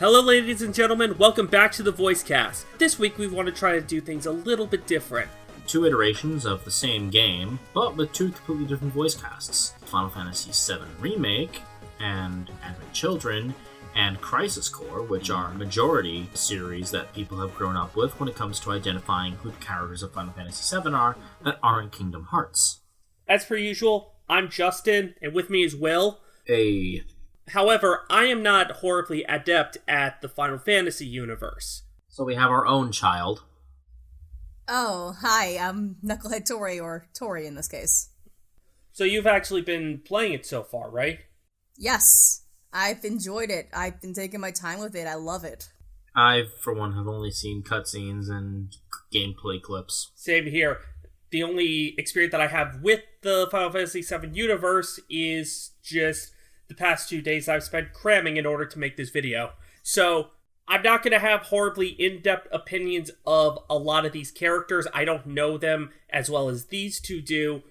Hello ladies and gentlemen, welcome back to the Voice Cast. This week we want to try to do things a little bit different. 2 iterations of the same game, but with 2 completely different voice casts. Final Fantasy VII Remake, and Advent Children, and Crisis Core, which are majority series that people have grown up with when it comes to identifying who the characters of Final Fantasy VII are that aren't Kingdom Hearts. As per usual, I'm Justin, and with me is Will. Hey. However, I am not horribly adept at the Final Fantasy universe. So we have our own child. Oh, hi, I'm Knucklehead Tori, or Tori in this case. So you've actually been playing it so far, right? Yes, I've enjoyed it. I've been taking my time with it. I love it. I, for one, have only seen cutscenes and gameplay clips. Same here. The only experience that I have with the Final Fantasy VII universe is just the past 2 days I've spent cramming in order to make this video. So, I'm not going to have horribly in-depth opinions of a lot of these characters. I don't know them as well as these two do.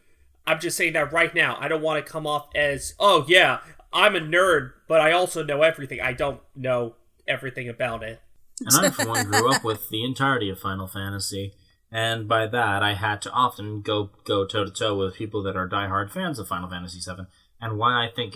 I'm just saying that right now. I don't want to come off as, oh yeah, I'm a nerd, but I also know everything. I don't know everything about it. And I, for one, grew up with the entirety of Final Fantasy. And by that, I had to often go toe-to-toe with people that are diehard fans of Final Fantasy VII. And why I think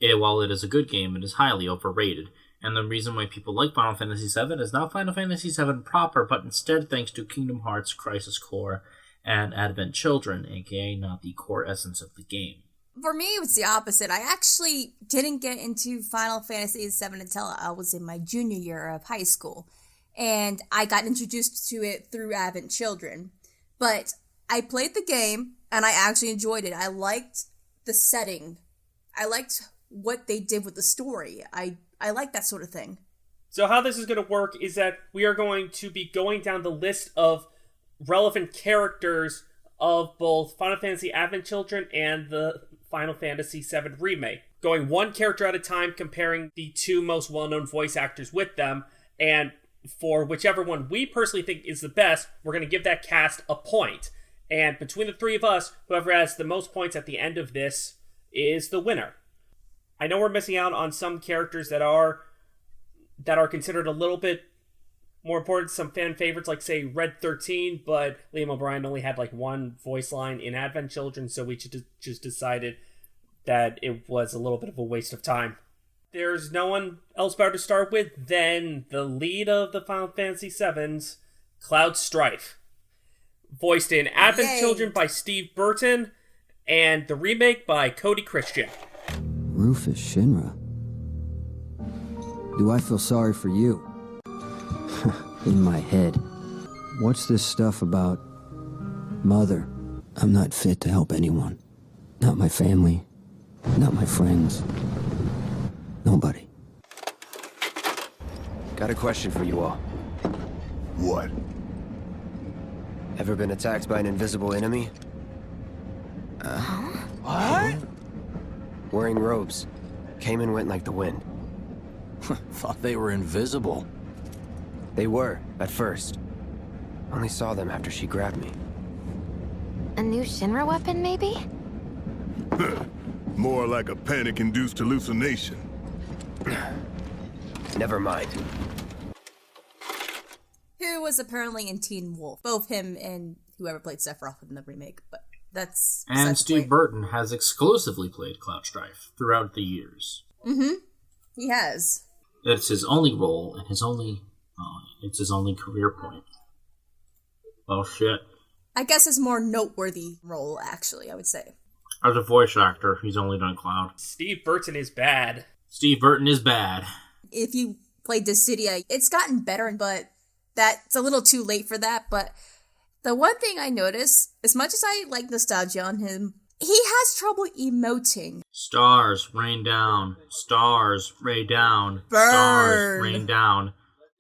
while it is a good game, it is highly overrated. And the reason why people like Final Fantasy VII is not Final Fantasy VII proper, but instead thanks to Kingdom Hearts, Crisis Core, and Advent Children, aka not the core essence of the game. For me, it was the opposite. I actually didn't get into Final Fantasy VII until I was in my junior year of high school. And I got introduced to it through Advent Children. But I played the game, and I actually enjoyed it. I liked the setting. I liked what they did with the story. I like that sort of thing. So how this is going to work is that we are going to be going down the list of relevant characters of both Final Fantasy Advent Children and the Final Fantasy VII Remake. Going one character at a time, comparing the 2 most well-known voice actors with them, and for whichever one we personally think is the best, we're going to give that cast a point. And between the 3 of us, whoever has the most points at the end of this is the winner. I know we're missing out on some characters that are considered a little bit more important, some fan favorites like, say, Red 13, but Liam O'Brien only had like 1 voice line in Advent Children, so we just decided that it was a little bit of a waste of time. There's no one else better to start with than the lead of the Final Fantasy VII's, Cloud Strife. Voiced in Advent Yay. Children by Steve Burton, and the remake by Cody Christian. Rufus Shinra. Do I feel sorry for you? In my head. What's this stuff about Mother? I'm not fit to help anyone. Not my family. Not my friends. Nobody. Got a question for you all. What? Ever been attacked by an invisible enemy? What? Wearing robes. Came and went like the wind. Thought they were invisible. They were, at first. Only saw them after she grabbed me. A new Shinra weapon, maybe? More like a panic-induced hallucination. Never mind. Who was apparently in Teen Wolf. Both him and whoever played Sephiroth in the remake, but that's... And Steve Burton has exclusively played Cloud Strife throughout the years. Mm-hmm. He has. It's his only role and it's his only career point. Oh shit. I guess his more noteworthy role, actually, I would say. As a voice actor, he's only done Cloud. Steve Burton is bad. Steve Burton is bad. If you played Dissidia, it's gotten better, but that's a little too late for that. But the one thing I noticed, as much as I like nostalgia on him, he has trouble emoting. Stars rain down. Stars rain down. Burn. Stars rain down.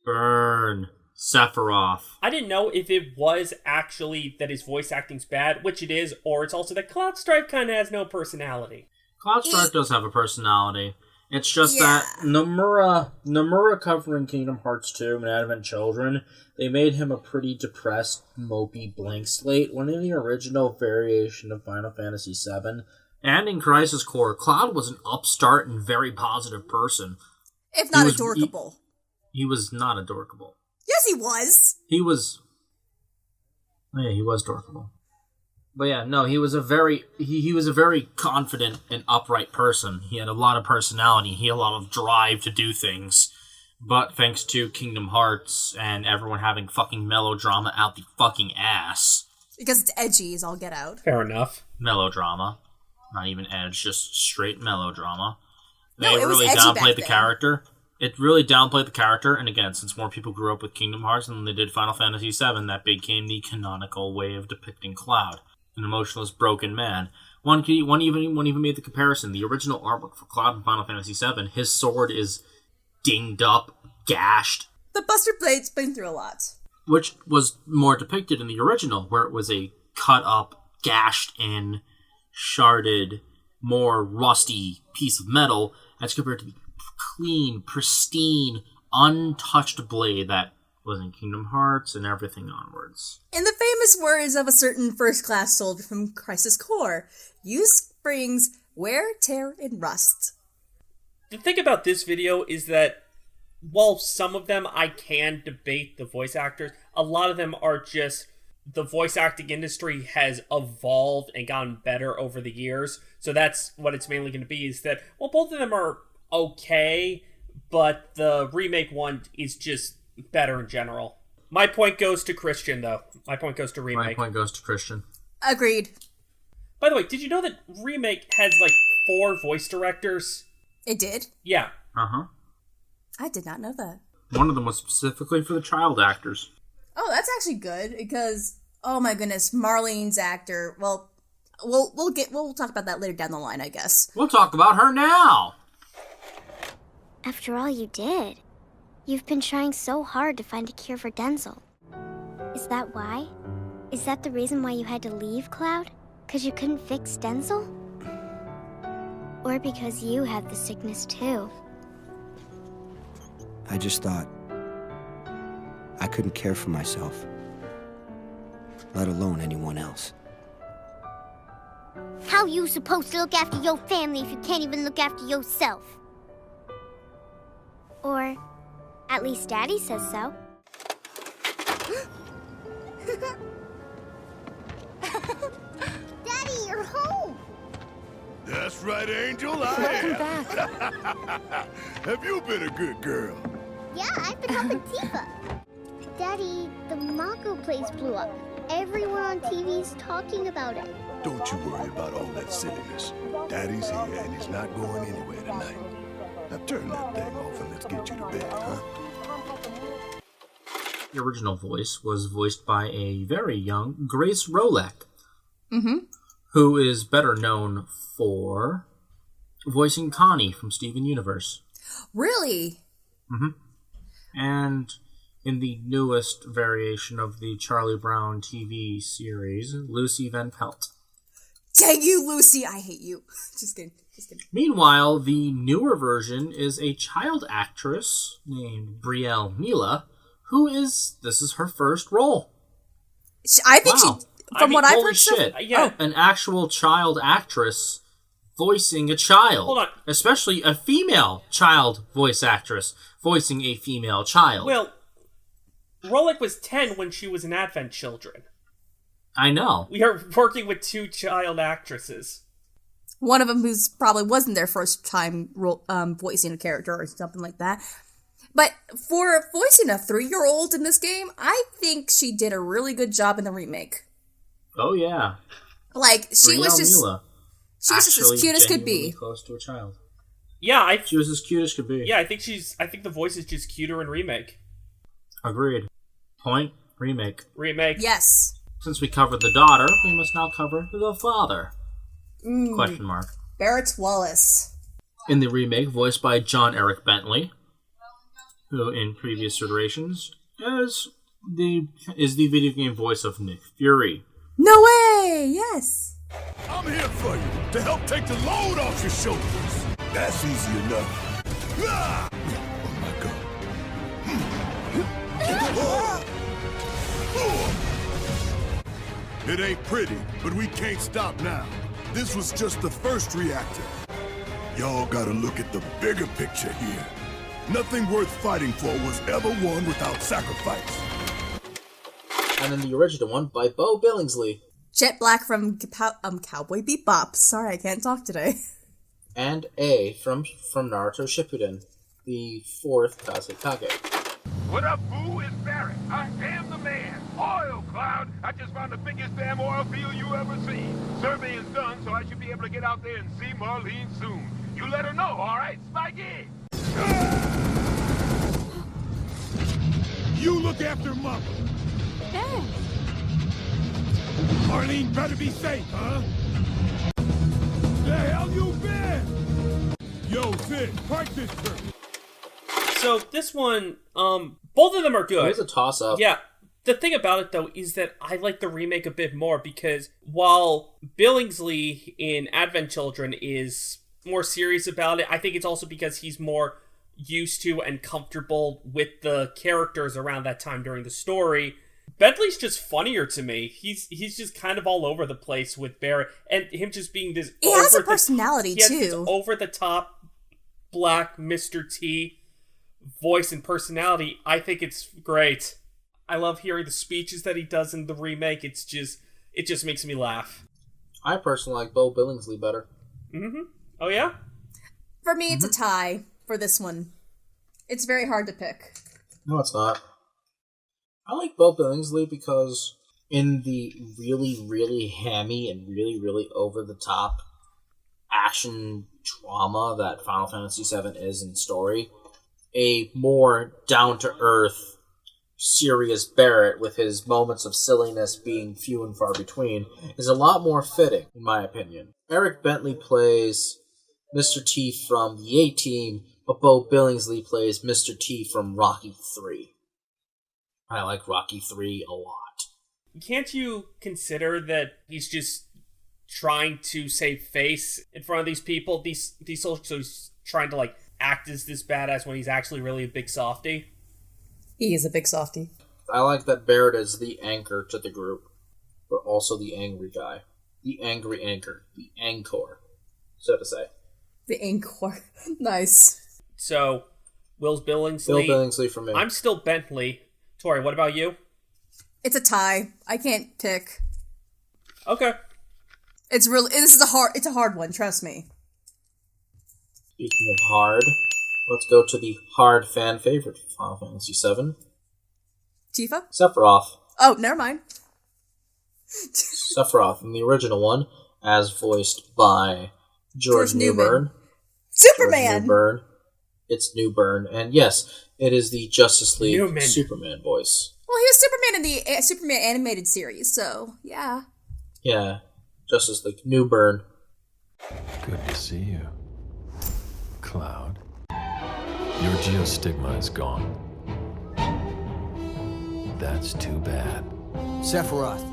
Burn. Sephiroth. I didn't know if it was actually that his voice acting's bad, which it is, or it's also that Cloud Strife kind of has no personality. Cloud Strife does have a personality. It's just that Nomura covering Kingdom Hearts 2 and Advent Children, they made him a pretty depressed, mopey blank slate, when in the original variation of Final Fantasy VII, and in Crisis Core, Cloud was an upstart and very positive person. If not adorkable. He was not adorkable. Yes, he was. He was... Oh, yeah, he was adorkable. But yeah, no, he was a very confident and upright person. He had a lot of personality. He had a lot of drive to do things. But thanks to Kingdom Hearts and everyone having fucking melodrama out the fucking ass. Because it's edgy as all get out. Fair enough. Melodrama. Not even edge, just straight melodrama. They No, it was really edgy downplayed back the then. character. It really downplayed the character, and again, since more people grew up with Kingdom Hearts than they did Final Fantasy VII, that became the canonical way of depicting Cloud. An emotionless, broken man. One even made the comparison. The original artwork for Cloud in Final Fantasy VII, his sword is dinged up, gashed. The Buster Blade's been through a lot. Which was more depicted in the original, where it was a cut up, gashed in, sharded, more rusty piece of metal, as compared to the clean, pristine, untouched blade that was in Kingdom Hearts and everything onwards. In the famous words of a certain first-class soldier from Crisis Core, use springs, wear, tear, and rust. The thing about this video is that while some of them I can debate the voice actors, a lot of them are just the voice acting industry has evolved and gotten better over the years. So that's what it's mainly going to be, is that, well, both of them are okay, but the remake one is just better in general. My point goes to Christian, though. My point goes to remake. My point goes to Christian. Agreed. By the way, did you know that remake has like 4 voice directors? It did? Yeah. Uh-huh. I did not know that. One of them was specifically for the child actors. Oh, that's actually good, because, oh my goodness, Marlene's actor, well, we'll talk about that later down the line, I guess. We'll talk about her now! After all you did, you've been trying so hard to find a cure for Denzel. Is that why? Is that the reason why you had to leave, Cloud? 'Cause you couldn't fix Denzel? Or because you had the sickness too? I just thought I couldn't care for myself, let alone anyone else. How you supposed to look after your family if you can't even look after yourself? Or at least Daddy says so. Daddy, you're home! That's right, Angel, I am. Have you been a good girl? Yeah, I've been helping Tifa. Daddy, the Mako place blew up. Everyone on TV's talking about it. Don't you worry about all that silliness. Daddy's here and he's not going anywhere tonight. Now turn that thing off and let's get you to bed, huh? The original voice was voiced by a very young Grace Rolek, who is better known for voicing Connie from Steven Universe. Really? And in the newest variation of the Charlie Brown TV series, Lucy Van Pelt. Dang you, Lucy! I hate you. Just kidding. Meanwhile, the newer version is a child actress named Brielle Mila, this is her first role. I think Wow. from what I've holy heard, shit. Yeah. An actual child actress voicing a child. Hold on. Especially a female child voice actress voicing a female child. Well, Rolek was 10 when she was in Advent Children. I know. We are working with 2 child actresses. one of them who's probably wasn't their first time voicing a character or something like that. But for voicing a 3-year-old in this game, I think she did a really good job in the remake. Oh yeah. Like she was just Mila. She was just as cute as could be. Close to a child. Yeah, She was as cute as could be. Yeah, I think the voice is just cuter in remake. Agreed. Point. Remake. Remake. Yes. Since we covered the daughter, we must now cover the father. Question mark. Barret Wallace. In the remake, voiced by John Eric Bentley, who in previous iterations is the video game voice of Nick Fury. No way! Yes. I'm here for you, to help take the load off your shoulders. That's easy enough. Ah! Oh my god. It ain't pretty, but we can't stop now. This was just the first reactor. Y'all gotta look at the bigger picture here. Nothing worth fighting for was ever won without sacrifice. And then the original one by Bo Billingsley. Jet Black from Cowboy Bebop. Sorry, I can't talk today. And A from Naruto Shippuden, the 4th Kazekage. What up, boo? It's Barret. I am the man. Oil Cloud. I just found the biggest damn oil field you ever seen. Survey is done, so I should be able to get out there and see Marlene soon. You let her know, all right, Spikey? You look after Mama. Hey. Marlene better be safe, huh? The hell you been? Yo, Sid, park this truck. So this one, both of them are good. It's a toss-up. Yeah. The thing about it, though, is that I like the remake a bit more because while Billingsley in Advent Children is more serious about it, I think it's also because he's more used to and comfortable with the characters around that time during the story. Bentley's just funnier to me. He's just kind of all over the place with Barret, and him just being this. He has a personality too. This over the top black Mr. T voice and personality. I think it's great. I love hearing the speeches that he does in the remake. It just makes me laugh. I personally like Bo Billingsley better. Mm-hmm. Oh yeah? For me, it's a tie for this one. It's very hard to pick. No, it's not. I like Bo Billingsley because in the really, really hammy and really, really over-the-top action drama that Final Fantasy VII is in story, a more down-to-earth, serious Barret with his moments of silliness being few and far between is a lot more fitting, in my opinion. Eric Bentley plays Mr. T from the A-Team, but Bo Billingsley plays Mr. T from Rocky 3. I like Rocky 3 a lot. Can't you consider that he's just trying to save face in front of these people? These soldiers, so he's trying to like act as this badass when he's actually really a big softie? He is a big softie. I like that Barret is the anchor to the group, but also the angry guy. The angry anchor. The anchor, so to say. The anchor. Nice. So, Will's Billingsley. Bill Billingsley for me. I'm still Bentley. Tori, what about you? It's a tie. I can't pick. Okay. It's a hard one, trust me. Speaking of hard, let's go to the hard fan favorite for Final Fantasy VII. Tifa? Sephiroth. Oh, never mind. Sephiroth in the original one, as voiced by George Newbern. Superman! George Newbern. It's Newbern. And yes, it is the Justice League Newman. Superman voice. Well, he was Superman in the Superman animated series, so yeah. Yeah, Justice League. Newbern. Good to see you, Cloud. Your geostigma is gone. That's too bad. Sephiroth,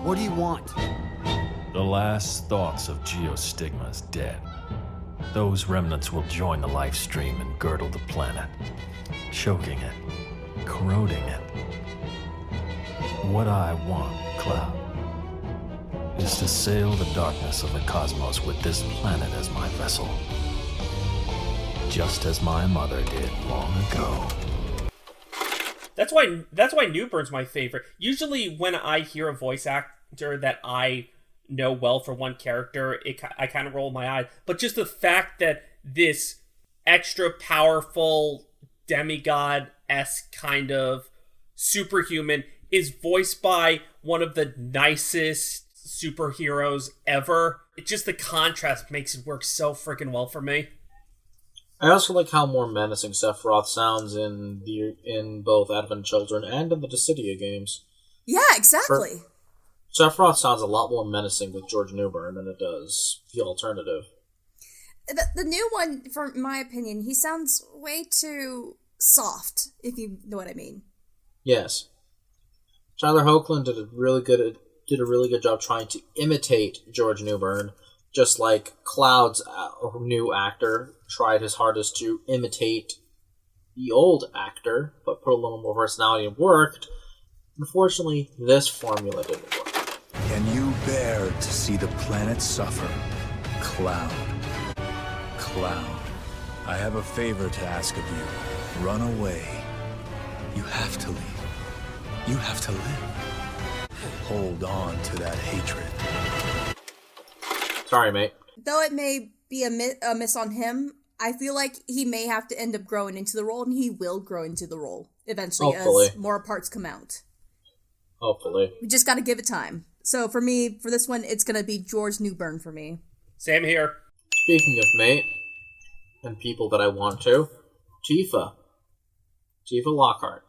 what do you want? The last thoughts of geostigma is dead. Those remnants will join the life stream and girdle the planet, choking it, corroding it. What I want, Cloud, is to sail the darkness of the cosmos with this planet as my vessel. Just as my mother did long ago. That's why Newburn's my favorite. Usually when I hear a voice actor that I know well for one character, I kind of roll my eyes. But just the fact that this extra powerful demigod-esque kind of superhuman is voiced by one of the nicest superheroes ever, just the contrast makes it work so freaking well for me. I also like how more menacing Sephiroth sounds in both Advent Children and in the Dissidia games. Yeah, exactly. Sephiroth sounds a lot more menacing with George Newbern than it does the alternative. The new one, from my opinion, he sounds way too soft, if you know what I mean. Yes. Tyler Hoechlin did a really good job trying to imitate George Newbern, just like Cloud's new actor tried his hardest to imitate the old actor, but put a little more personality and worked. Unfortunately, this formula didn't work. Can you bear to see the planet suffer? Cloud. Cloud. I have a favor to ask of you. Run away. You have to leave. You have to live. Hold on to that hatred. Sorry, mate. Though it may be a miss on him, I feel like he may have to end up growing into the role, and he will grow into the role eventually as more parts come out. Hopefully. We just gotta give it time. So for me, for this one, it's gonna be George Newbern for me. Same here. Speaking of mate, and people that I want to, Tifa. Tifa Lockhart.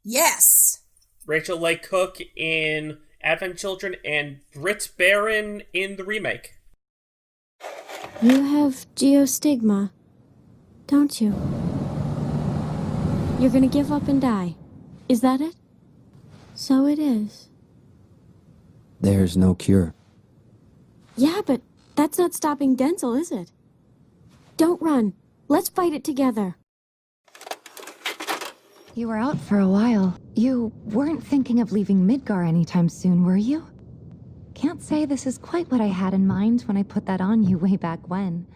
Yes! Rachel Leigh Cook in Advent Children and Britt Baron in the remake. You have geostigma, don't you? You're gonna give up and die. Is that it? So it is. There's no cure. Yeah, but that's not stopping Denzel, is it? Don't run. Let's fight it together. You were out for a while. You weren't thinking of leaving Midgar anytime soon, were you? Can't say this is quite what I had in mind when I put that on you way back when.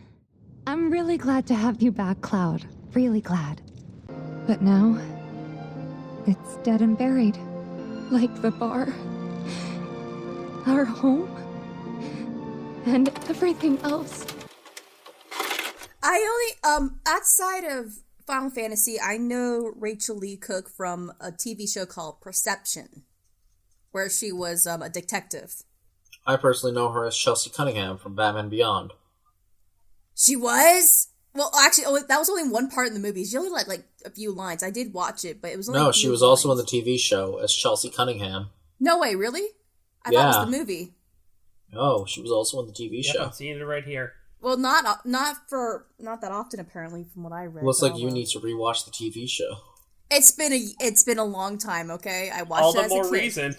I'm really glad to have you back, Cloud. Really glad. But now, it's dead and buried. Like the bar. Our home. And everything else. I only, outside of Final Fantasy, I know Rachel Leigh Cook from a TV show called Perception, where she was a detective. I personally know her as Chelsea Cunningham from Batman Beyond. She was? Well, actually, that was only one part in the movie. She only had like a few lines. I did watch it, but it was only No, she was also in the TV show as Chelsea Cunningham. No way, really? I thought it was the movie. No, she was also in the TV show. I'm seeing it right here. Well, not that often apparently, from what I read. Looks like you need to rewatch the TV show. It's been a long time. Okay, I watched all it as the a more kid. reason.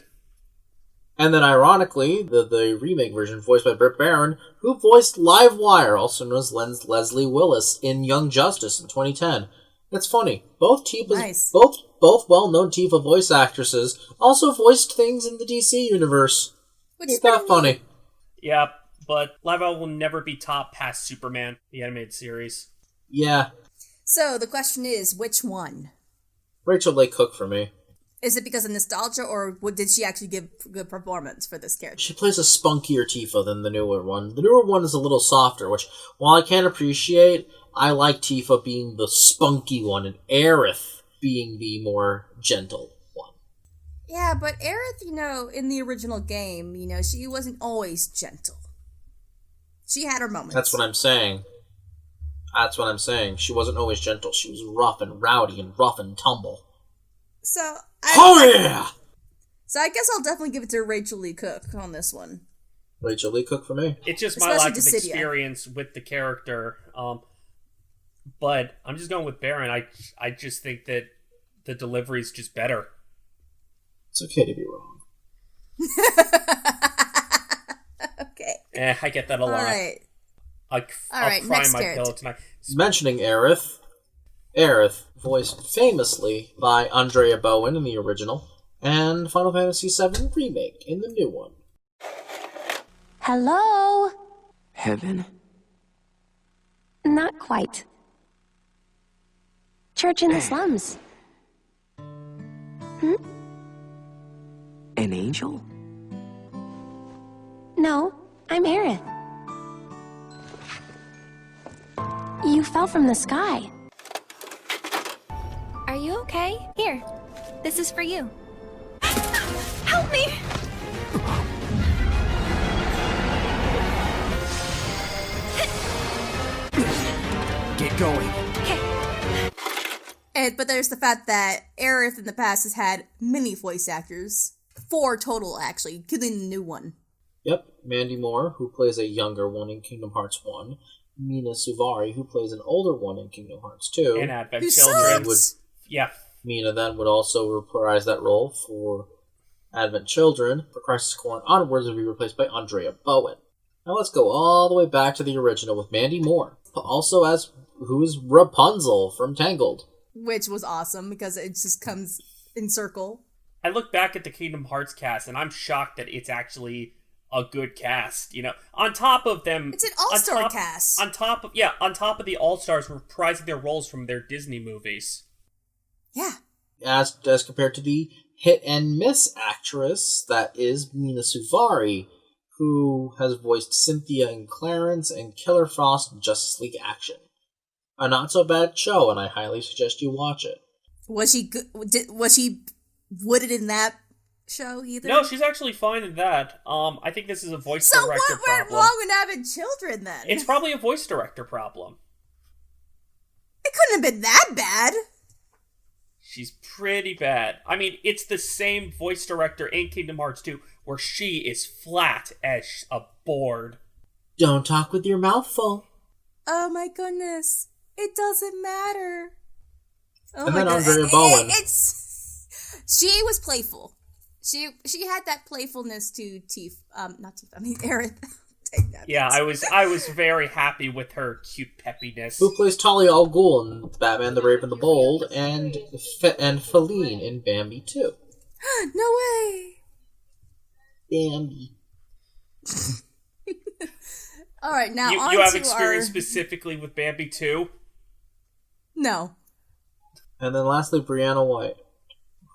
And then, ironically, the remake version voiced by Britt Baron, who voiced Livewire, also known as Leslie Willis, in Young Justice in 2010. It's funny. Both Tifa's, both well-known Tifa voice actresses also voiced things in the DC universe. It's that funny. Yeah, but Livewire will never be top past Superman, the animated series. Yeah. So the question is, which one? Rachel Leigh Cook for me. Is it because of nostalgia, or did she actually give good performance for this character? She plays a spunkier Tifa than the newer one. The newer one is a little softer, which, while I can appreciate, I like Tifa being the spunky one and Aerith being the more gentle one. Yeah, but Aerith, in the original game, she wasn't always gentle. She had her moments. That's what I'm saying. She wasn't always gentle. She was rough and rowdy and rough and tumble. So, yeah! So I guess I'll definitely give it to Rachel Leigh Cook on this one. Rachel Leigh Cook for me. It's just my lack of experience with the character. But I'm just going with Baron. I just think that the delivery is just better. It's okay to be wrong. Okay. I get that a lot. All right. I'll cry next my character. pillow tonight. Mentioning Aerith. Aerith, voiced famously by Andrea Bowen in the original, and Final Fantasy VII Remake in the new one. Hello? Heaven? Not quite. Church in the slums. An angel? No, I'm Aerith. You fell from the sky. Are you okay? Here, this is for you. Help me! Get going. But there's the fact that Aerith in the past has had many voice actors. 4 total, actually, including the new one. Yep, Mandy Moore, who plays a younger one in Kingdom Hearts 1. Mina Suvari, who plays an older one in Kingdom Hearts 2. And Advent Children. Yeah. Mina then would also reprise that role for Advent Children. For Crisis Core and onwards would be replaced by Andrea Bowen. Now let's go all the way back to the original with Mandy Moore, also as who's Rapunzel from Tangled. Which was awesome because it just comes in circle. I look back at the Kingdom Hearts cast and I'm shocked that it's actually a good cast. On top of them, it's an all-star cast. On top of the all-stars reprising their roles from their Disney movies. Yeah. As compared to the hit and miss actress that is Mina Suvari, who has voiced Cynthia in Clarence and Killer Frost in Justice League Action. A not so bad show, and I highly suggest you watch it. Was she good? Was she wooded in that show either? No, she's actually fine in that. I think this is a voice director problem. So what went wrong with having children then? It's probably a voice director problem. It couldn't have been that bad. She's pretty bad. I mean, it's the same voice director in Kingdom Hearts 2, where she is flat as a board. Don't talk with your mouth full. Oh my goodness. It doesn't matter. Oh and my then God. Andrea Bowen. She was playful. She had that playfulness to Aerith. Yeah, I was very happy with her cute peppiness. Who plays Talia al Ghul in Batman the Brave and the Bold, and Feline in Bambi 2. No way! Bambi. Alright, now you have experience specifically with Bambi 2? No. And then lastly, Brianna White,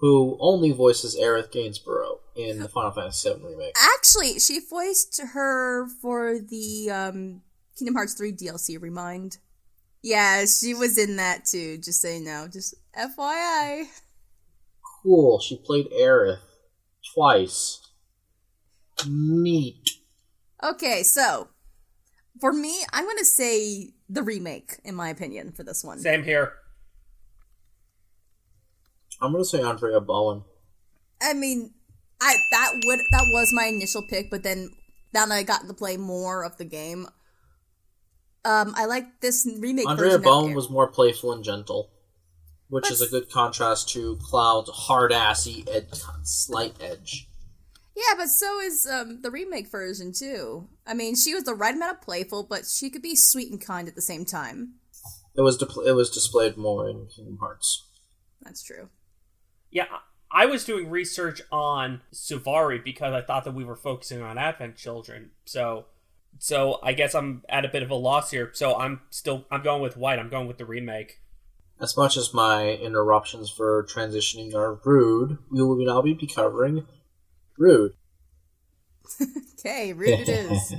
who only voices Aerith Gainsborough in the Final Fantasy VII Remake. Actually, she voiced her for the Kingdom Hearts 3 DLC, Remind. Yeah, she was in that too, just so you know. Just FYI. Cool, she played Aerith twice. Neat. Okay, so, for me, I'm going to say the remake, in my opinion, for this one. Same here. I'm going to say Andrea Bowen. I mean, that was my initial pick, but then now that I got to play more of the game, I like this remake Andrea version. Bowen was more playful and gentle, which is a good contrast to Cloud's hard-assy, slight edge. Yeah, but so is the remake version, too. I mean, she was the right amount of playful, but she could be sweet and kind at the same time. It was displayed more in Kingdom Hearts. That's true. Yeah, I was doing research on Suvari because I thought that we were focusing on Advent Children. So I guess I'm at a bit of a loss here. So I'm going with White. I'm going with the remake. As much as my interruptions for transitioning are rude, we will now be covering Rude. Okay, Rude it is.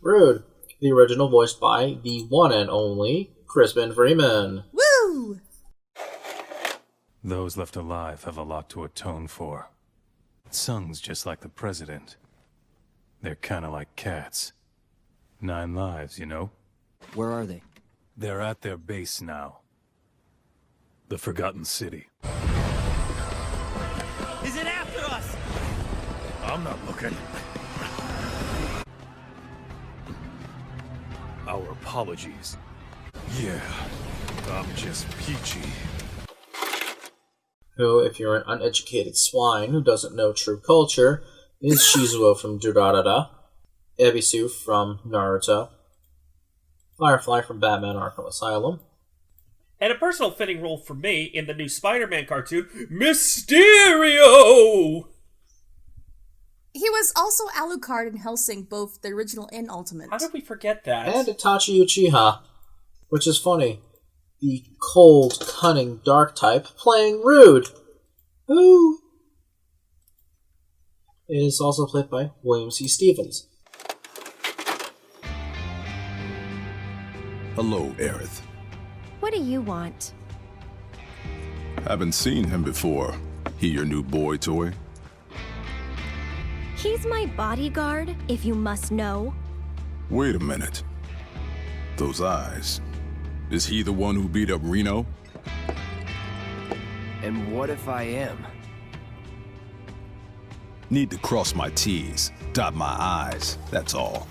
Rude. The original voiced by the one and only Crispin Freeman. Woo! Those left alive have a lot to atone for. Sung's just like the president. They're kinda like cats. 9 lives, you know? Where are they? They're at their base now. The Forgotten City. Is it after us? I'm not looking. Our apologies. Yeah, I'm just peachy. Who, if you're an uneducated swine who doesn't know true culture, is Shizuo from Durarara, Ebisu from Naruto, Firefly from Batman Arkham Asylum, and a personal fitting role for me in the new Spider-Man cartoon, Mysterio! He was also Alucard in Hellsing, both the original and Ultimate. How did we forget that? and Itachi Uchiha, which is funny. The cold, cunning, dark type playing Rude, who is also played by William C. Stevens. Hello, Aerith. What do you want? Haven't seen him before. He your new boy toy? He's my bodyguard, if you must know. Wait a minute. Those eyes. Is he the one who beat up Reno? And what if I am? Need to cross my T's, dot my I's, that's all.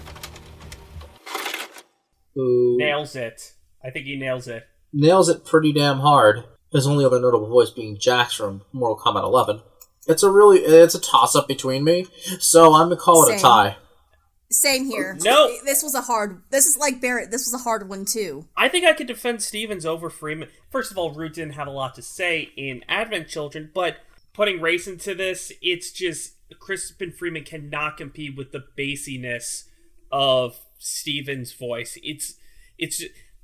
Who Nails it. I think he nails it. nails it pretty damn hard. His only other notable voice being Jax from Mortal Kombat 11. It's a toss-up between me, so I'm gonna call it a tie. Same here. No. This is like Barret, this was a hard one too. I think I could defend Stevens over Freeman. First of all, Root didn't have a lot to say in Advent Children, but putting race into this, it's just Crispin Freeman cannot compete with the bassiness of Steven's voice. It's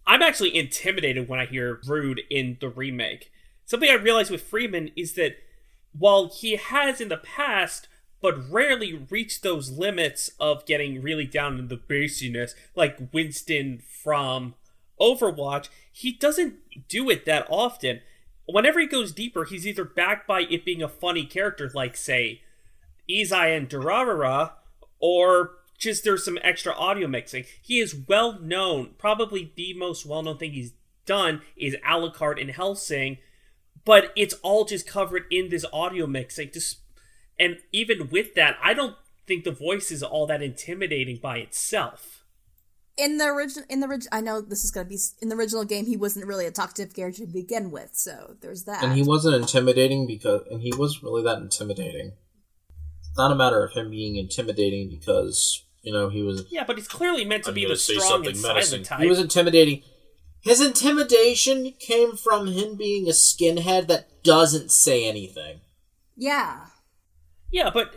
I'm actually intimidated when I hear rude in the remake. Something I realized with Freeman is that while he has in the past, but rarely reached those limits of getting really down in the bassiness, like Winston from Overwatch, he doesn't do it that often. Whenever he goes deeper, he's either backed by it being a funny character, like, say, Izai and Durarara, or just there's some extra audio mixing. He is well known. Probably the most well-known thing he's done is Alucard in Hellsing, but it's all just covered in this audio mixing. And even with that, I don't think the voice is all that intimidating by itself. In the original, I know this is gonna be in the original game. He wasn't really a talkative character to begin with, so there's that. And he wasn't intimidating and he wasn't really that intimidating. It's not a matter of him being intimidating because he was. Yeah, but he's clearly meant to be the strong and silent type. He was intimidating. His intimidation came from him being a skinhead that doesn't say anything. Yeah. Yeah, but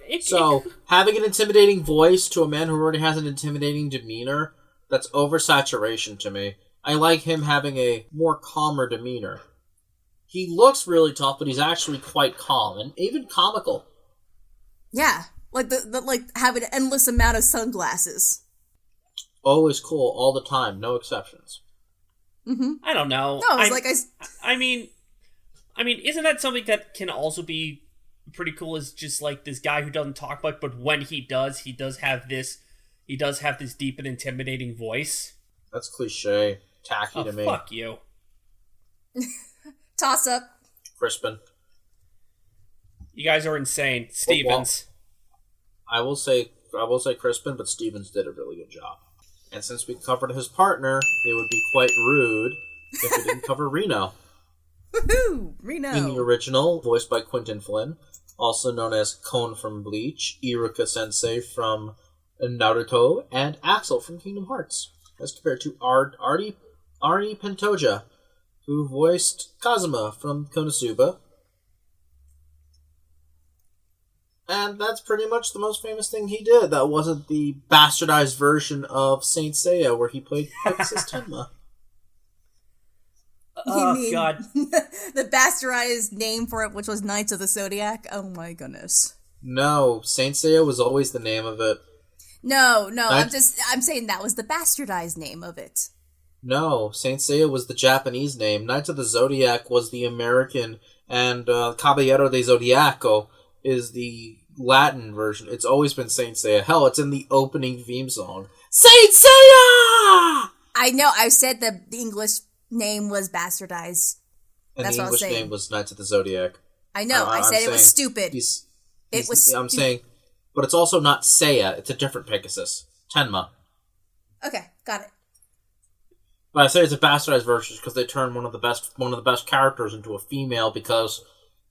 having an intimidating voice to a man who already has an intimidating demeanor. That's oversaturation to me. I like him having a more calmer demeanor. He looks really tough, but he's actually quite calm and even comical. Yeah, like the having an endless amount of sunglasses. Always cool, all the time, no exceptions. Mm-hmm. I don't know. No, it's I mean, isn't that something that can also be pretty cool? Is just like this guy who doesn't talk much, but when he does have this. He does have this deep and intimidating voice. That's cliche. Tacky to me. Fuck you. Toss up. Crispin. You guys are insane. Stevens. I will say Crispin, but Stevens did a really good job. And since we covered his partner, it would be quite rude if we didn't cover Reno. Woohoo! Reno! In the original, voiced by Quentin Flynn, also known as Kon from Bleach, Iruka Sensei from Naruto, and Axel from Kingdom Hearts, as compared to Artie Pantoja, who voiced Kazuma from Konosuba. And that's pretty much the most famous thing he did. That wasn't the bastardized version of Saint Seiya, where he played Princess Tenma. Oh, God. The bastardized name for it, which was Knights of the Zodiac? Oh my goodness. No, Saint Seiya was always the name of it. No, I'm saying that was the bastardized name of it. No, Saint Seiya was the Japanese name. Knights of the Zodiac was the American, and Caballero de Zodiaco is the Latin version. It's always been Saint Seiya. Hell, it's in the opening theme song. Saint Seiya! I know, I said the English name was bastardized. And that's the what I was English saying. name was Knights of the Zodiac. I know, I said it was stupid. I'm saying... But it's also not Seiya. It's a different Pegasus. Tenma. Okay, got it. But I say it's a bastardized version because they turned one of the best characters into a female because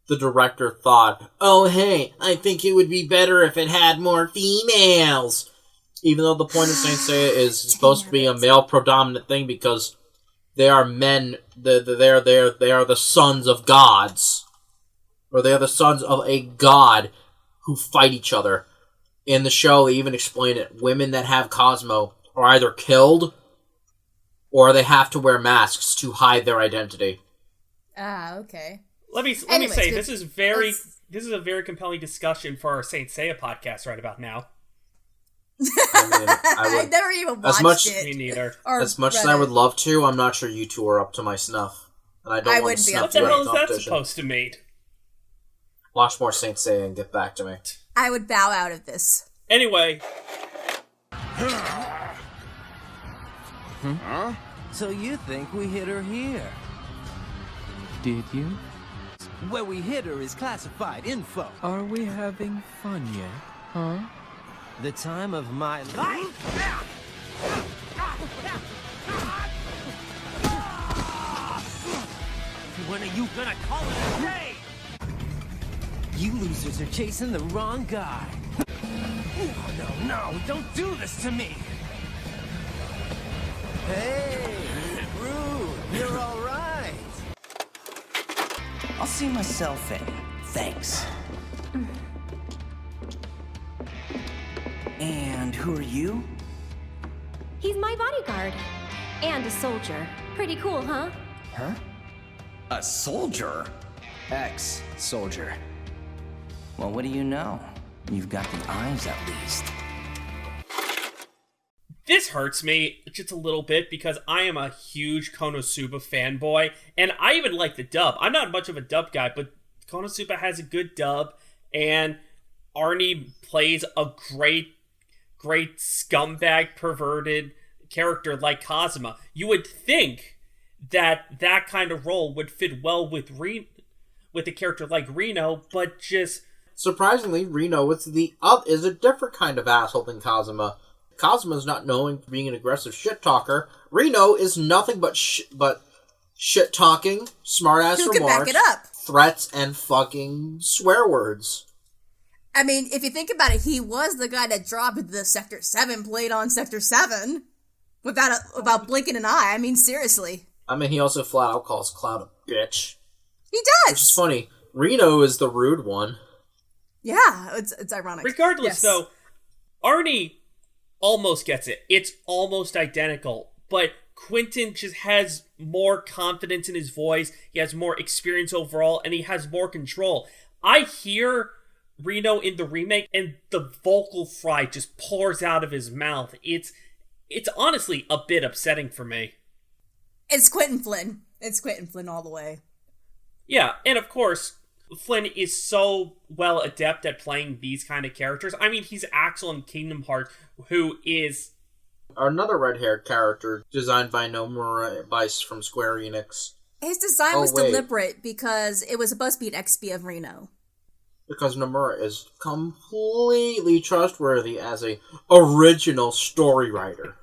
the director thought, oh hey, I think it would be better if it had more females. Even though the point of Saint Seiya is supposed to be a male predominant thing because they are men. They are the sons of gods, or they are the sons of a god who fight each other. In the show, they even explain it. Women that have Cosmo are either killed or they have to wear masks to hide their identity. Ah, okay. Let me say, this is a very compelling discussion for our Saint Seiya podcast right about now. I never even watched it. Me neither. As much as I would love to, I'm not sure you two are up to my snuff. And I don't want to snuff you. What the hell is that supposed to mean? Watch more Saint Seiya and get back to me. I would bow out of this. Anyway. Huh? So you think we hit her here? Did you? Where we hit her is classified info. Are we having fun yet? Huh? The time of my life? When are you gonna call it a day? You losers are chasing the wrong guy. Oh, no, don't do this to me. Hey, Rude, you're all right. I'll see myself in. Thanks. And who are you? He's my bodyguard. And a soldier. Pretty cool, huh? Huh? A soldier? Ex-soldier. Well, what do you know? You've got the eyes, at least. This hurts me just a little bit because I am a huge Konosuba fanboy, and I even like the dub. I'm not much of a dub guy, but Konosuba has a good dub, and Arnie plays a great scumbag, perverted character like Kazuma. You would think that kind of role would fit well with a character like Reno, but just... Surprisingly, Reno is a different kind of asshole than Kazuma. Kazuma's not known for being an aggressive shit-talker. Reno is nothing but shit-talking, smart-ass remarks, back it up. Threats, and fucking swear words. I mean, if you think about it, he was the guy that dropped the Sector 7 blade on Sector 7 without blinking an eye. I mean, seriously. I mean, he also flat out calls Cloud a bitch. He does! Which is funny. Reno is the rude one. Yeah, it's ironic. Regardless, though, Arnie almost gets it. It's almost identical. But Quentin just has more confidence in his voice. He has more experience overall, and he has more control. I hear Reno in the remake, and the vocal fry just pours out of his mouth. It's honestly a bit upsetting for me. It's Quentin Flynn. It's Quentin Flynn all the way. Yeah, and of course, Flynn is so well adept at playing these kind of characters. I mean, he's Axel in Kingdom Hearts, who is... Another red-haired character designed by Nomura Bice from Square Enix. His design was deliberate because it was supposed to be an XP of Reno. Because Nomura is completely trustworthy as a original story writer.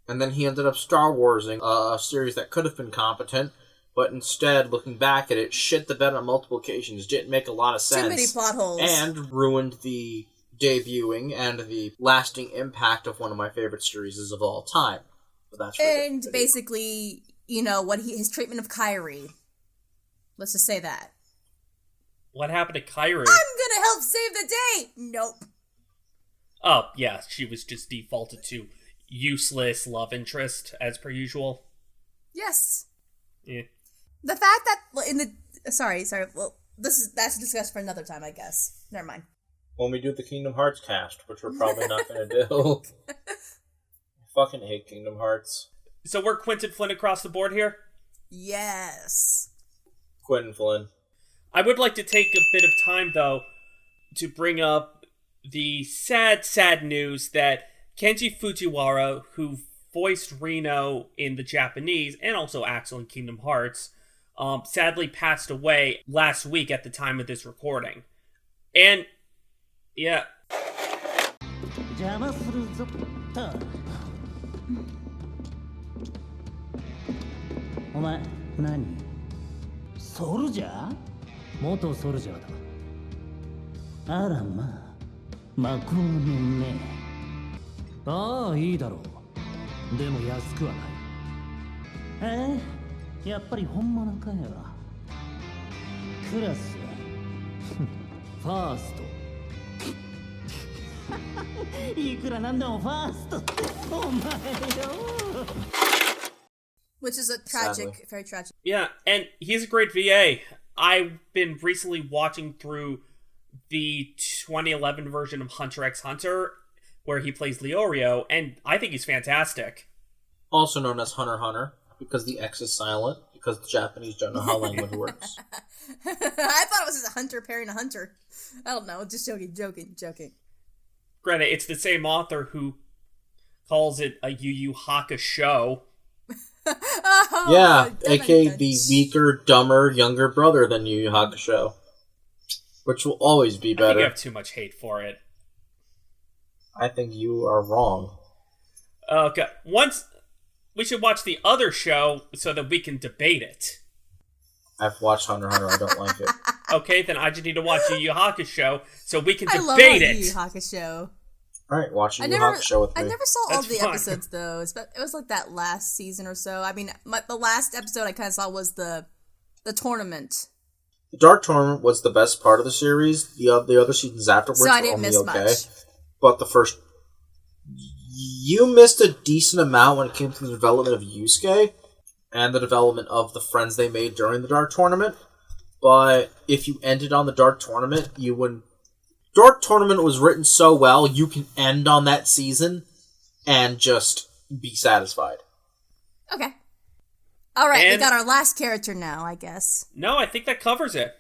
And then he ended up Star Warsing a series that could have been competent, but instead, looking back at it, shit the bed on multiple occasions, didn't make a lot of sense. Too many plot holes. And ruined the debuting and the lasting impact of one of my favorite series of all time. But that's and basically, his treatment of Kyrie. Let's just say that. What happened to Kyrie? I'm gonna help save the day! Nope. Oh, yeah, she was just defaulted to useless love interest, as per usual. Yes. Yeah. The fact that sorry, well, that's discussed for another time, I guess. Never mind. When we do the Kingdom Hearts cast, which we're probably not going to do. I fucking hate Kingdom Hearts. So we're Quentin Flynn across the board here? Yes. Quentin Flynn. I would like to take a bit of time, though, to bring up the sad news that Kenji Fujiwara, who voiced Reno in the Japanese, and also Axel in Kingdom Hearts, sadly passed away last week at the time of this recording. And, yeah. Which is very tragic. Yeah, and he's a great VA. I've been recently watching through the 2011 version of Hunter x Hunter, where he plays Leorio, and I think he's fantastic. Also known as Hunter x Hunter, because the X is silent, because the Japanese don't know how language works. I thought it was just a hunter pairing a hunter. I don't know, just joking. Granted, it's the same author who calls it a Yu Yu Hakusho. Yeah, aka the weaker, dumber, younger brother than Yu Yu Hakusho. Which will always be better. I think you have too much hate for it. I think you are wrong. Okay, we should watch the other show so that we can debate it. I've watched Hunter x Hunter, I don't like it. Okay, then I just need to watch Yu Yu Hakusho so we can debate it. Yu Yu Hakusho. Alright, watch Yu Yu Hakusho with me. I never saw all the episodes, though. It was like that last season or so. I mean, the last episode I kind of saw was the tournament. The Dark Tournament was the best part of the series. The other seasons afterwards So I were didn't only miss okay. much. But the first... You missed a decent amount when it came to the development of Yusuke and the development of the friends they made during the Dark Tournament. But if you ended on the Dark Tournament, you wouldn't... Dark Tournament was written so well, you can end on that season and just be satisfied. Okay. All right, we And- got our last character now, I guess. No, I think that covers it.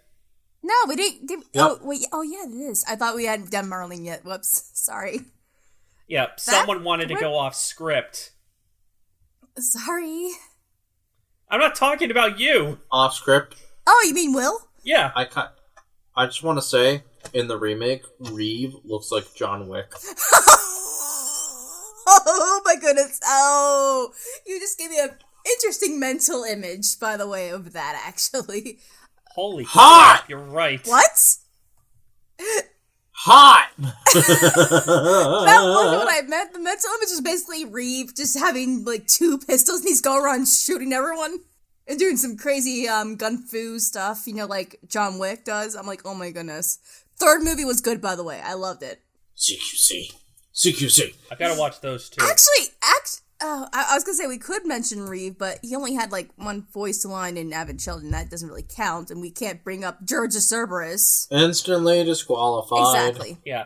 No, we didn't. Oh, wait. Oh, yeah, it is. I thought we hadn't done Marlene yet. Whoops. Sorry. Yeah, someone wanted to go off script. Sorry. I'm not talking about you. Off script. Oh, you mean Will? Yeah. I just want to say, in the remake, Reeve looks like John Wick. Oh, my goodness. Oh, you just gave me an interesting mental image, by the way, of that, actually. Holy Hot! crap, you're right. What? Hot! That wasn't what I meant. The mental image was basically Reeve just having, like, 2 pistols, and he's going around shooting everyone. And doing some crazy gun fu stuff, you know, like John Wick does. I'm like, oh my goodness. 3rd movie was good, by the way. I loved it. CQC. I gotta watch those too. Actually, I was gonna say we could mention Reeve, but he only had like 1 voice line in Advent Children. That doesn't really count, and we can't bring up George Cerberus. Instantly disqualified. Exactly. Yeah.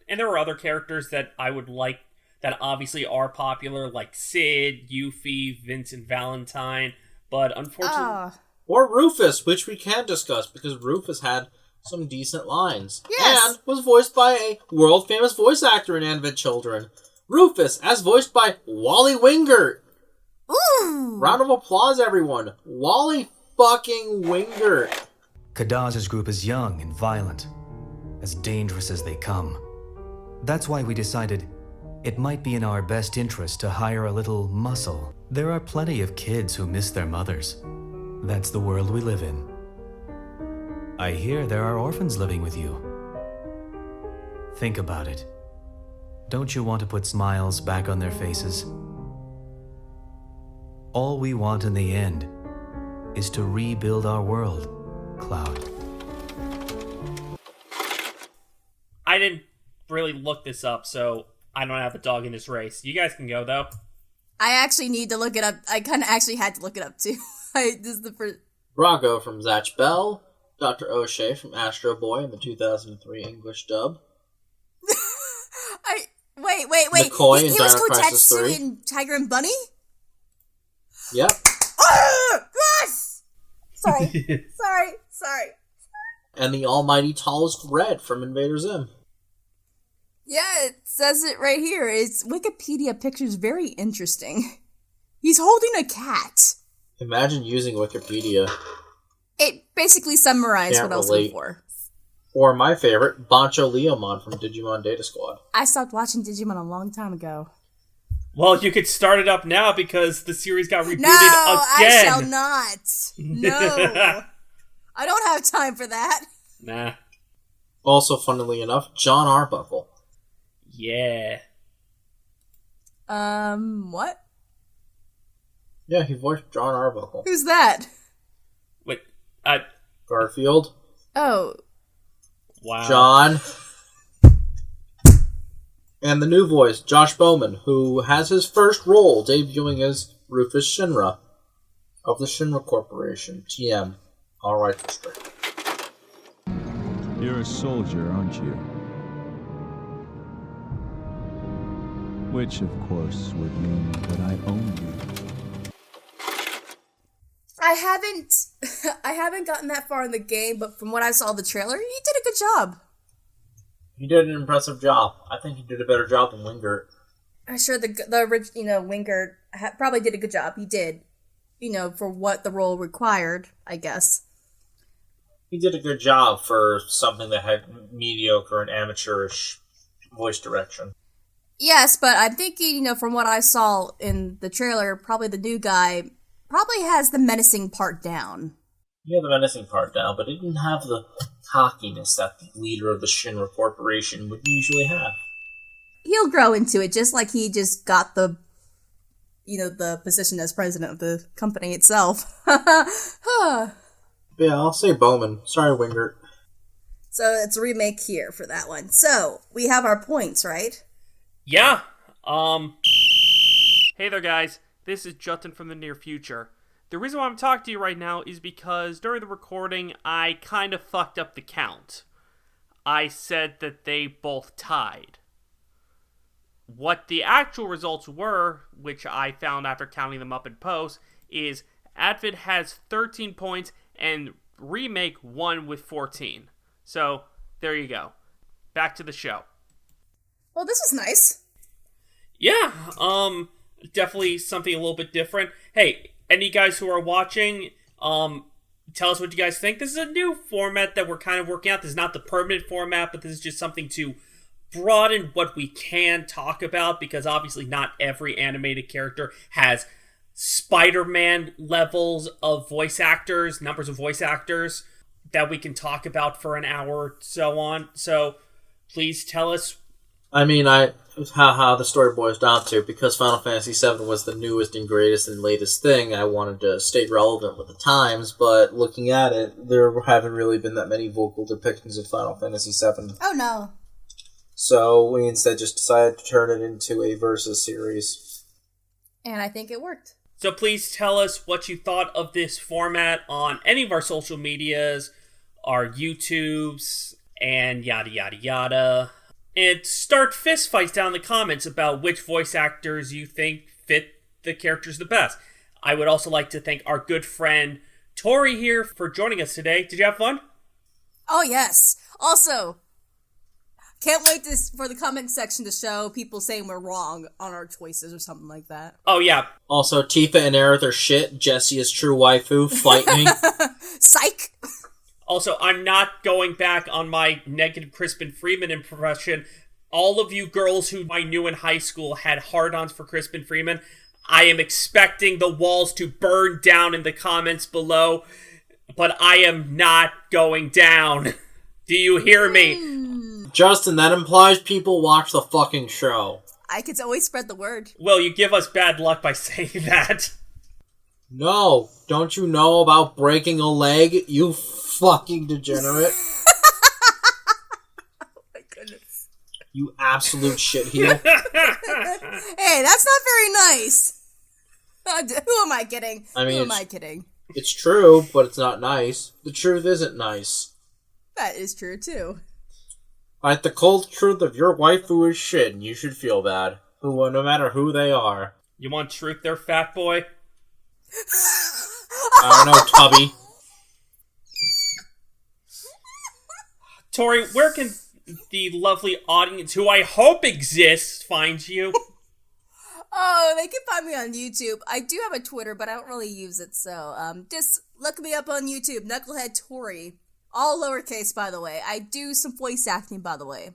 And there were other characters that I would like that obviously are popular, like Sid, Yuffie, Vincent Valentine, but unfortunately... Or Rufus, which we can discuss, because Rufus had some decent lines. Yes. And was voiced by a world-famous voice actor in Advent Children. Rufus, as voiced by Wally Wingert. Ooh! Round of applause, everyone. Wally fucking Wingert. Kadaz's group is young and violent, as dangerous as they come. That's why we decided it might be in our best interest to hire a little muscle. There are plenty of kids who miss their mothers. That's the world we live in. I hear there are orphans living with you. Think about it. Don't you want to put smiles back on their faces? All we want in the end is to rebuild our world, Cloud. I didn't really look this up, so I don't have a dog in this race. You guys can go, though. I actually need to look it up. I kind of actually had to look it up, too. This is the first... Brago from Zatch Bell. Dr. O'Shea from Astro Boy in the 2003 English dub. Wait. McCoy in He was Dino Crisis Kotetsu 3. in Tiger and Bunny? Yep. Yes! Sorry. Sorry. And the almighty tallest Red from Invader Zim. Yeah, it says it right here. Its Wikipedia picture's very interesting. He's holding a cat. Imagine using Wikipedia. It basically summarized Can't what I was relate. looking for. Or my favorite, Bancho Leomon from Digimon Data Squad. I stopped watching Digimon a long time ago. Well, you could start it up now because the series got rebooted No, again. I shall not. No. I don't have time for that. Nah. Also, funnily enough, John Arbuckle. Yeah. What? Yeah, he voiced John Arbuckle. Who's that? Wait, Garfield. Oh. Wow. John. And the new voice, Josh Bowman, who has his first role debuting as Rufus Shinra of the Shinra Corporation, TM. Alright, District. You're a soldier, aren't you? Which, of course, would mean that I own you. I haven't gotten that far in the game, but from what I saw the trailer, he did a good job. He did an impressive job. I think he did a better job than Wingert. I'm sure the Wingert probably did a good job. He did, for what the role required, I guess. He did a good job for something that had mediocre and amateurish voice direction. Yes, but I'm thinking, from what I saw in the trailer, probably the new guy probably has the menacing part down. He had the menacing part down, but he didn't have the cockiness that the leader of the Shinra Corporation would usually have. He'll grow into it, just like he just got the position as president of the company itself. Yeah, I'll say Bowman. Sorry, Wingert. So it's a remake here for that one. So we have our points, right? Yeah. Hey there, guys. This is Justin from the near future. The reason why I'm talking to you right now is because during the recording, I kind of fucked up the count. I said that they both tied. What the actual results were, which I found after counting them up in post, is Advent has 13 points and Remake won with 14. So, there you go. Back to the show. Well, this was nice. Yeah, definitely something a little bit different. Hey, any guys who are watching, tell us what you guys think. This is a new format that we're kind of working out. This is not the permanent format, but this is just something to broaden what we can talk about, because obviously not every animated character has Spider-Man levels of voice actors, numbers of voice actors that we can talk about for an hour or so on. So please tell us. I mean, the story boils down to, because Final Fantasy VII was the newest and greatest and latest thing, I wanted to stay relevant with the times, but looking at it, there haven't really been that many vocal depictions of Final Fantasy VII. Oh, no. So we instead just decided to turn it into a versus series. And I think it worked. So please tell us what you thought of this format on any of our social medias, our YouTubes, and yada yada yada. And start fist fights down in the comments about which voice actors you think fit the characters the best. I would also like to thank our good friend Tori here for joining us today. Did you have fun? Oh, yes. Also, can't wait for the comment section to show people saying we're wrong on our choices or something like that. Oh, yeah. Also, Tifa and Aerith are shit. Jessie is true waifu. Fight me. Psych! Also, I'm not going back on my negative Crispin Freeman impression. All of you girls who I knew in high school had hard-ons for Crispin Freeman. I am expecting the walls to burn down in the comments below, but I am not going down. Do you hear me? Justin, that implies people watch the fucking show. I could always spread the word. Well, you give us bad luck by saying that. No, don't you know about breaking a leg, you fucking degenerate? Oh my goodness. You absolute shitheel. Hey, that's not very nice. Who am I kidding? Who am I kidding? It's true, but it's not nice. The truth isn't nice. That is true, too. Like, the cold truth of your waifu is shit, and you should feel bad. No matter who they are. You want truth there, fat boy? I don't know, Tubby. Tori, where can the lovely audience, who I hope exists, find you? Oh, they can find me on YouTube. I do have a Twitter, but I don't really use it, so just look me up on YouTube, Knucklehead Tori. All lowercase, by the way. I do some voice acting, by the way.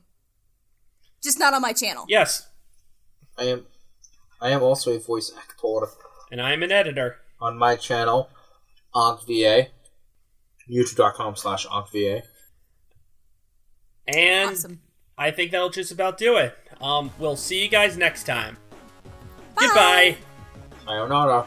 Just not on my channel. Yes. I am also a voice actor. And I am an editor. On my channel, OnkVA. YouTube.com/OnkVA. And awesome. I think that'll just about do it. We'll see you guys next time. Bye. Goodbye. Sayonara.